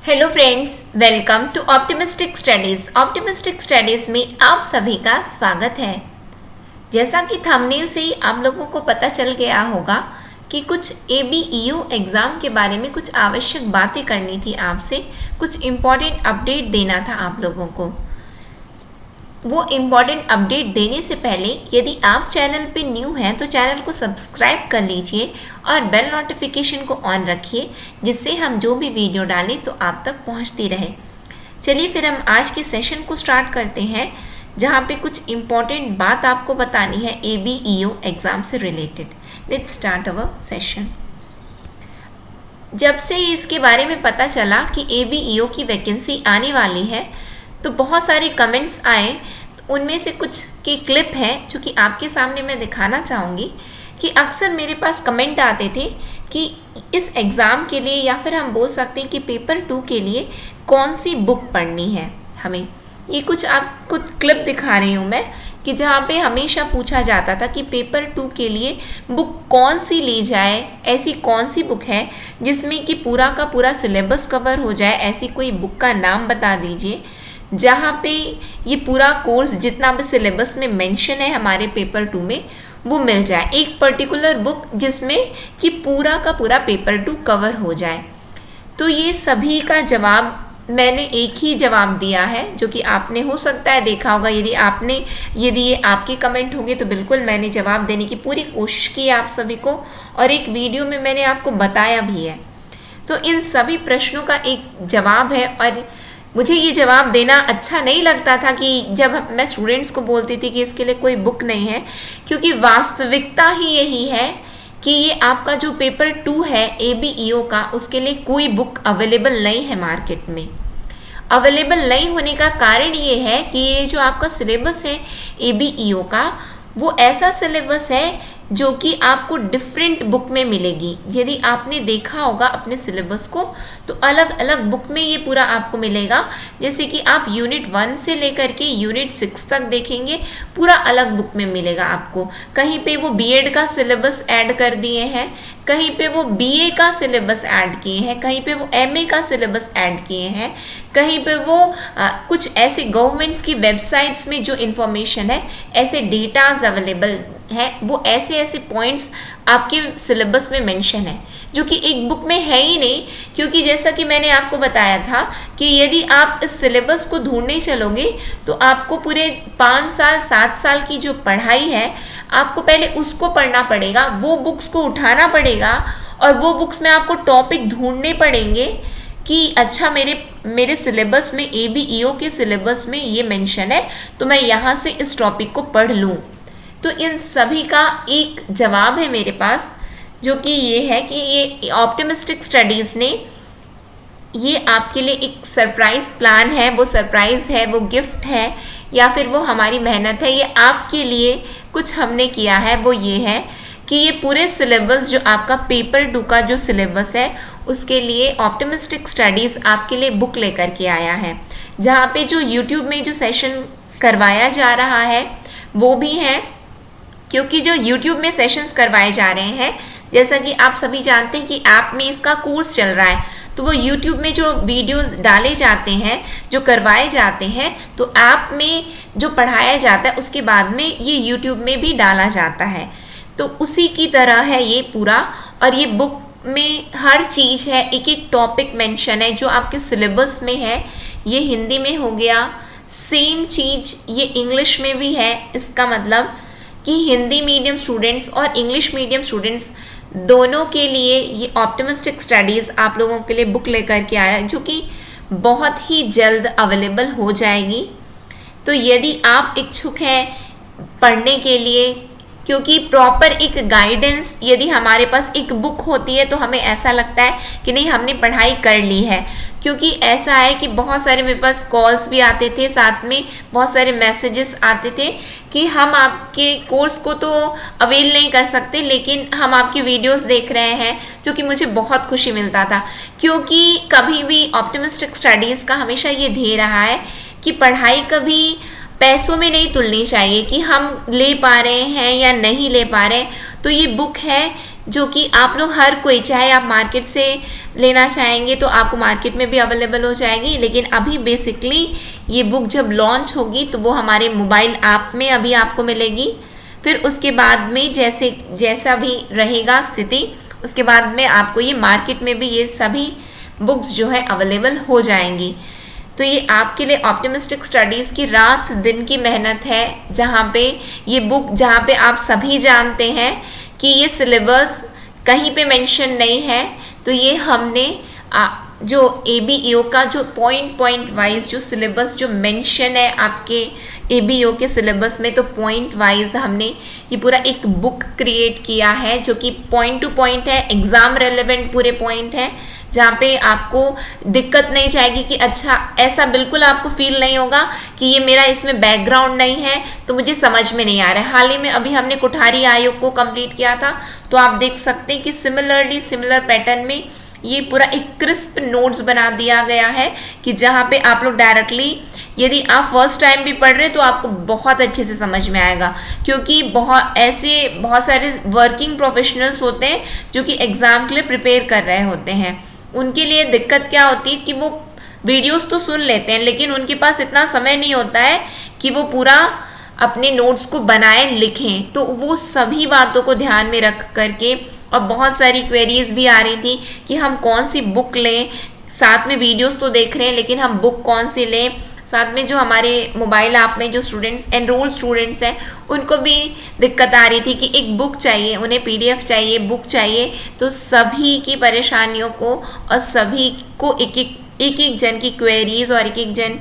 Hello friends, welcome to optimistic studies. Optimistic studies में आप सभी का स्वागत है। जैसा कि थंबनेल से ही आप लोगों को पता चल गया होगा कि कुछ ABEO एग्ज़ाम के बारे में कुछ आवश्यक बातें करनी थी आपसे, कुछ इम्पॉर्टेंट अपडेट देना था आप लोगों को। वो इम्पॉर्टेंट अपडेट देने से पहले यदि आप चैनल पे न्यू हैं तो चैनल को सब्सक्राइब कर लीजिए और बेल नोटिफिकेशन को ऑन रखिए, जिससे हम जो भी वीडियो डालें तो आप तक पहुंचती रहे। चलिए फिर हम आज के सेशन को स्टार्ट करते हैं, जहां पे कुछ इम्पॉर्टेंट बात आपको बतानी है ABEO एग्ज़ाम से related. Let's start our session. जब से इसके बारे में पता चला कि ABEO की वैकेंसी आने वाली है तो बहुत सारे कमेंट्स आए। तो उनमें से कुछ की क्लिप है जो कि आपके सामने मैं दिखाना चाहूँगी कि अक्सर मेरे पास कमेंट आते थे कि इस एग्ज़ाम के लिए, या फिर हम बोल सकते हैं कि पेपर 2 के लिए कौन सी बुक पढ़नी है हमें। ये कुछ आपको क्लिप दिखा रही हूँ मैं कि जहाँ पे हमेशा पूछा जाता था कि पेपर 2 के लिए बुक कौन सी ली जाए, ऐसी कौन सी बुक है जिसमें कि पूरा का पूरा सिलेबस कवर हो जाए, ऐसी कोई बुक का नाम बता दीजिए जहाँ पे ये पूरा कोर्स जितना भी सिलेबस में मेंशन है हमारे पेपर 2 में वो मिल जाए। एक पर्टिकुलर बुक जिसमें कि पूरा का पूरा पेपर 2 कवर हो जाए। तो ये सभी का जवाब मैंने एक ही जवाब दिया है, जो कि आपने हो सकता है देखा होगा। यदि ये आपके कमेंट होंगे तो बिल्कुल मैंने जवाब देने की पूरी कोशिश की है आप सभी को, और एक वीडियो में मैंने आपको बताया भी है। तो इन सभी प्रश्नों का एक जवाब है, और मुझे ये जवाब देना अच्छा नहीं लगता था कि जब मैं स्टूडेंट्स को बोलती थी कि इसके लिए कोई बुक नहीं है, क्योंकि वास्तविकता ही यही है कि ये आपका जो पेपर 2 है ABEO का, उसके लिए कोई बुक अवेलेबल नहीं है मार्केट में। अवेलेबल नहीं होने का कारण ये है कि ये जो आपका सिलेबस है ABEO का, वो ऐसा सिलेबस है जो कि आपको डिफरेंट बुक में मिलेगी। यदि आपने देखा होगा अपने सिलेबस को तो अलग अलग बुक में ये पूरा आपको मिलेगा। जैसे कि आप यूनिट 1 से लेकर के यूनिट 6 तक देखेंगे, पूरा अलग बुक में मिलेगा आपको। कहीं पे वो BEd का सिलेबस ऐड कर दिए हैं, कहीं पे वो BA का सिलेबस ऐड किए हैं, कहीं पे वो MA का सिलेबस ऐड किए हैं, कहीं पे वो कुछ ऐसे गवर्नमेंट्स की वेबसाइट्स में जो इन्फॉर्मेशन है, ऐसे डेटाज अवेलेबल है, वो ऐसे ऐसे पॉइंट्स आपके सिलेबस में मेंशन है जो कि एक बुक में है ही नहीं। क्योंकि जैसा कि मैंने आपको बताया था कि यदि आप इस सिलेबस को ढूंढने चलोगे तो आपको पूरे 5 साल 7 साल की जो पढ़ाई है, आपको पहले उसको पढ़ना पड़ेगा, वो बुक्स को उठाना पड़ेगा, और वो बुक्स में आपको टॉपिक ढूंढने पड़ेंगे कि अच्छा मेरे सिलेबस में ABEO के सिलेबस में ये मेंशन है, तो मैं यहाँ से इस टॉपिक को पढ़ लूँ। तो इन सभी का एक जवाब है मेरे पास, जो कि ये है कि ये ऑप्टिमिस्टिक स्टडीज़ ने ये आपके लिए एक सरप्राइज़ प्लान है। वो सरप्राइज़ है, वो गिफ्ट है, या फिर वो हमारी मेहनत है। ये आपके लिए कुछ हमने किया है, वो ये है कि ये पूरे सिलेबस जो आपका पेपर 2 का जो सिलेबस है, उसके लिए ऑप्टिमिस्टिक स्टडीज़ आपके लिए बुक लेकर के आया है, जहाँ पे जो यूट्यूब में जो सेशन करवाया जा रहा है वो भी है। क्योंकि जो YouTube में सेशंस करवाए जा रहे हैं, जैसा कि आप सभी जानते हैं कि ऐप में इसका कोर्स चल रहा है, तो वो YouTube में जो वीडियोस डाले जाते हैं, जो करवाए जाते हैं, तो ऐप में जो पढ़ाया जाता है उसके बाद में ये YouTube में भी डाला जाता है। तो उसी की तरह है ये पूरा, और ये बुक में हर चीज़ है, एक एक टॉपिक मेंशन है जो आपके सिलेबस में है। ये हिंदी में हो गया, सेम चीज़ ये इंग्लिश में भी है। इसका मतलब कि हिंदी मीडियम स्टूडेंट्स और इंग्लिश मीडियम स्टूडेंट्स दोनों के लिए ये ऑप्टिमिस्टिक स्टडीज़ आप लोगों के लिए बुक लेकर के आया है, जो कि बहुत ही जल्द अवेलेबल हो जाएगी। तो यदि आप इच्छुक हैं पढ़ने के लिए, क्योंकि प्रॉपर एक गाइडेंस, यदि हमारे पास एक बुक होती है तो हमें ऐसा लगता है कि नहीं हमने पढ़ाई कर ली है। क्योंकि ऐसा है कि बहुत सारे मेरे पास कॉल्स भी आते थे, साथ में बहुत सारे मैसेजेस आते थे कि हम आपके कोर्स को तो अवेल नहीं कर सकते, लेकिन हम आपकी वीडियोस देख रहे हैं, जो कि मुझे बहुत खुशी मिलता था। क्योंकि कभी भी ऑप्टिमिस्टिक स्टडीज़ का हमेशा ये ध्येय रहा है कि पढ़ाई कभी पैसों में नहीं तुलनी चाहिए कि हम ले पा रहे हैं या नहीं ले पा रहे। तो ये बुक है जो कि आप लोग हर कोई, चाहे आप मार्केट से लेना चाहेंगे तो आपको मार्केट में भी अवेलेबल हो जाएगी, लेकिन अभी बेसिकली ये बुक जब लॉन्च होगी तो वो हमारे मोबाइल ऐप में अभी आपको मिलेगी। फिर उसके बाद में जैसा भी रहेगा स्थिति, उसके बाद में आपको ये मार्केट में भी ये सभी बुक्स जो है अवेलेबल हो जाएंगी। तो ये आपके लिए ऑप्टिमिस्टिक स्टडीज़ की रात दिन की मेहनत है, जहाँ पे ये बुक, जहाँ पे आप सभी जानते हैं कि ये सिलेबस कहीं पे मेंशन नहीं है, तो ये हमने जो ABEO का जो पॉइंट वाइज जो सिलेबस जो मेंशन है आपके ABEO के सिलेबस में, तो पॉइंट वाइज हमने ये पूरा एक बुक क्रिएट किया है जो कि पॉइंट टू पॉइंट है, एग्ज़ाम रेलेवेंट पूरे पॉइंट है, जहाँ पे आपको दिक्कत नहीं जाएगी कि अच्छा, ऐसा बिल्कुल आपको फील नहीं होगा कि ये मेरा इसमें बैकग्राउंड नहीं है तो मुझे समझ में नहीं आ रहा है। हाल ही में अभी हमने कुठारी आयोग को कंप्लीट किया था, तो आप देख सकते हैं कि सिमिलर पैटर्न में ये पूरा एक क्रिस्प नोट्स बना दिया गया है कि जहाँ पे आप लोग डायरेक्टली, यदि आप फर्स्ट टाइम भी पढ़ रहे हैं तो आपको बहुत अच्छे से समझ में आएगा, क्योंकि बहुत सारे वर्किंग प्रोफेशनल्स होते हैं जो कि एग्ज़ाम के लिए प्रिपेयर कर रहे होते हैं। उनके लिए दिक्कत क्या होती है कि वो वीडियोस तो सुन लेते हैं, लेकिन उनके पास इतना समय नहीं होता है कि वो पूरा अपने नोट्स को बनाएं, लिखें। तो वो सभी बातों को ध्यान में रख करके, और बहुत सारी क्वेरीज भी आ रही थी कि हम कौन सी बुक लें, साथ में वीडियोस तो देख रहे हैं लेकिन हम बुक कौन सी लें। साथ में जो हमारे मोबाइल ऐप में जो एनरोल्ड स्टूडेंट्स हैं, उनको भी दिक्कत आ रही थी कि एक बुक चाहिए, उन्हें PDF चाहिए, बुक चाहिए। तो सभी की परेशानियों को और सभी को एक जन की क्वेरीज और एक जन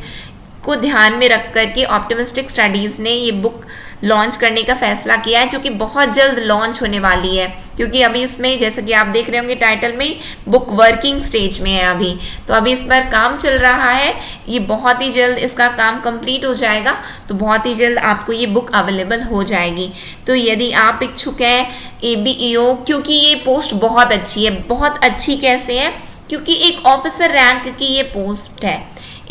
को ध्यान में रख कर के ऑप्टिमिस्टिक स्टडीज़ ने ये बुक लॉन्च करने का फैसला किया है, जो कि बहुत जल्द लॉन्च होने वाली है। क्योंकि अभी इसमें, जैसे कि आप देख रहे होंगे टाइटल में, बुक वर्किंग स्टेज में है अभी, तो अभी इस पर काम चल रहा है। ये बहुत ही जल्द इसका काम कंप्लीट हो जाएगा, तो बहुत ही जल्द आपको ये बुक अवेलेबल हो जाएगी। तो यदि आप इच्छुक हैं ABEO, क्योंकि ये पोस्ट बहुत अच्छी है। बहुत अच्छी कैसे है? क्योंकि एक ऑफिसर रैंक की ये पोस्ट है।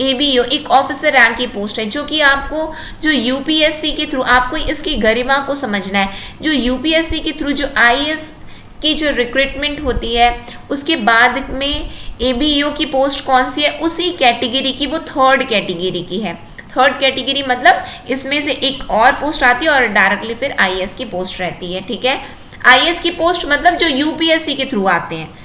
ABEO एक ऑफिसर रैंक की पोस्ट है, जो कि आपको जो UPSC के थ्रू, आपको इसकी गरिमा को समझना है। जो UPSC के थ्रू जो IAS की जो रिक्रूटमेंट होती है, उसके बाद में ABEO की पोस्ट कौन सी है? उसी कैटेगरी की, वो 3rd कैटेगरी की है। 3rd कैटेगरी मतलब इसमें से एक और पोस्ट आती है और डायरेक्टली फिर IAS की पोस्ट रहती है। ठीक है, IAS की पोस्ट मतलब जो UPSC के थ्रू आते हैं।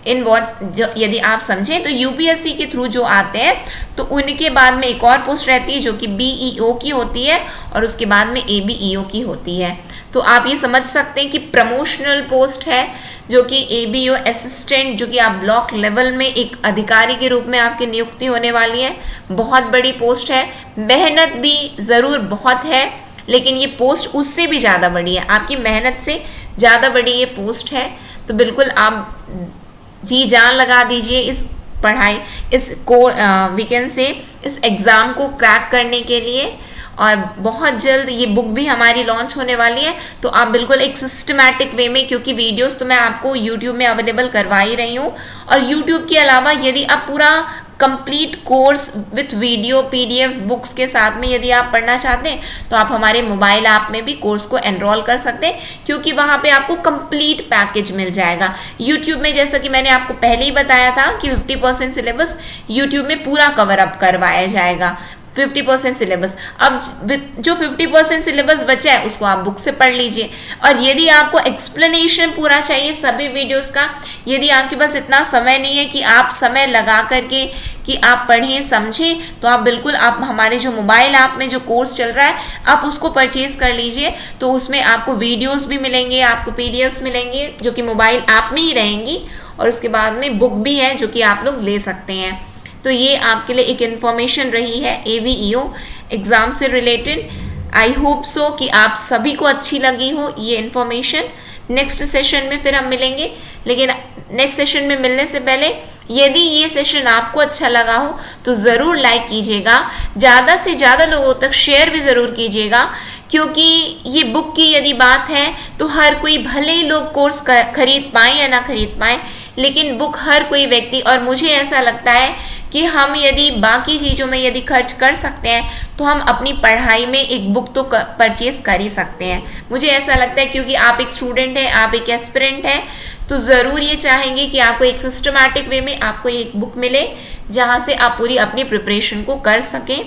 इन वर्ड्स यदि आप समझें तो UPSC के थ्रू जो आते हैं, तो उनके बाद में एक और पोस्ट रहती है जो कि BEO की होती है, और उसके बाद में ABEO की होती है। तो आप ये समझ सकते हैं कि प्रमोशनल पोस्ट है, जो कि ABEO असिस्टेंट, जो कि आप ब्लॉक लेवल में एक अधिकारी के रूप में आपकी नियुक्ति होने वाली है। बहुत बड़ी पोस्ट है, मेहनत भी ज़रूर बहुत है, लेकिन ये पोस्ट उससे भी ज़्यादा बड़ी है, आपकी मेहनत से ज़्यादा बड़ी ये पोस्ट है। तो बिल्कुल आप जी जान लगा दीजिए इस इस एग्ज़ाम को क्रैक करने के लिए। और बहुत जल्द ये बुक भी हमारी लॉन्च होने वाली है, तो आप बिल्कुल एक सिस्टमैटिक वे में, क्योंकि वीडियोस तो मैं आपको YouTube में अवेलेबल करवा ही रही हूँ, और YouTube के अलावा यदि आप पूरा complete course with video, PDFs, books के साथ में यदि आप पढ़ना चाहते हैं, तो आप हमारे मोबाइल ऐप में भी कोर्स को एनरोल कर सकते हैं, क्योंकि वहाँ पे आपको कंप्लीट पैकेज मिल जाएगा। YouTube में, जैसा कि मैंने आपको पहले ही बताया था कि 50% सिलेबस YouTube में पूरा कवर अप करवाया जाएगा। 50% सिलेबस, अब जो 50% सिलेबस बचा है उसको आप बुक से पढ़ लीजिए। और यदि आपको एक्सप्लेनेशन पूरा चाहिए सभी वीडियोस का, यदि आपके पास इतना समय नहीं है कि आप समय लगा करके कि आप पढ़ें समझें, तो आप बिल्कुल आप हमारे जो मोबाइल ऐप में जो कोर्स चल रहा है आप उसको परचेज कर लीजिए। तो उसमें आपको वीडियोस भी मिलेंगे, आपको PDFs मिलेंगे जो कि मोबाइल ऐप में ही रहेंगी, और उसके बाद में बुक भी है जो कि आप लोग ले सकते हैं। तो ये आपके लिए एक इन्फॉर्मेशन रही है ABEO एग्ज़ाम से रिलेटेड। आई होप सो कि आप सभी को अच्छी लगी हो ये इन्फॉर्मेशन। नेक्स्ट सेशन में फिर हम मिलेंगे, लेकिन नेक्स्ट सेशन में मिलने से पहले यदि ये सेशन आपको अच्छा लगा हो तो ज़रूर लाइक कीजिएगा, ज़्यादा से ज़्यादा लोगों तक शेयर भी ज़रूर कीजिएगा, क्योंकि ये बुक की यदि बात है तो हर कोई, भले ही लोग कोर्स खरीद पाएँ या ना खरीद पाएँ, लेकिन बुक हर कोई व्यक्ति, और मुझे ऐसा लगता है कि हम यदि बाकी चीज़ों में यदि खर्च कर सकते हैं तो हम अपनी पढ़ाई में एक बुक तो परचेज कर ही सकते हैं। मुझे ऐसा लगता है क्योंकि आप एक स्टूडेंट हैं, आप एक एस्पिरेंट हैं, तो ज़रूर ये चाहेंगे कि आपको एक सिस्टमैटिक वे में आपको एक बुक मिले जहाँ से आप पूरी अपनी प्रिपरेशन को कर सकें।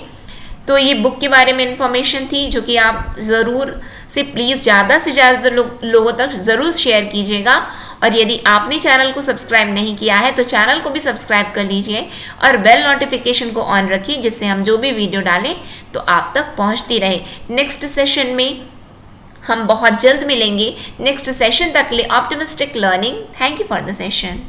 तो ये बुक के बारे में इंफॉर्मेशन थी जो कि आप ज़रूर से प्लीज़ ज़्यादा से ज़्यादा लोगों तक ज़रूर शेयर कीजिएगा। और यदि आपने चैनल को सब्सक्राइब नहीं किया है तो चैनल को भी सब्सक्राइब कर लीजिए और बेल नोटिफिकेशन को ऑन रखिए, जिससे हम जो भी वीडियो डालें तो आप तक पहुंचती रहे। नेक्स्ट सेशन में हम बहुत जल्द मिलेंगे। नेक्स्ट सेशन तक के लिए optimistic learning. Thank you for the session.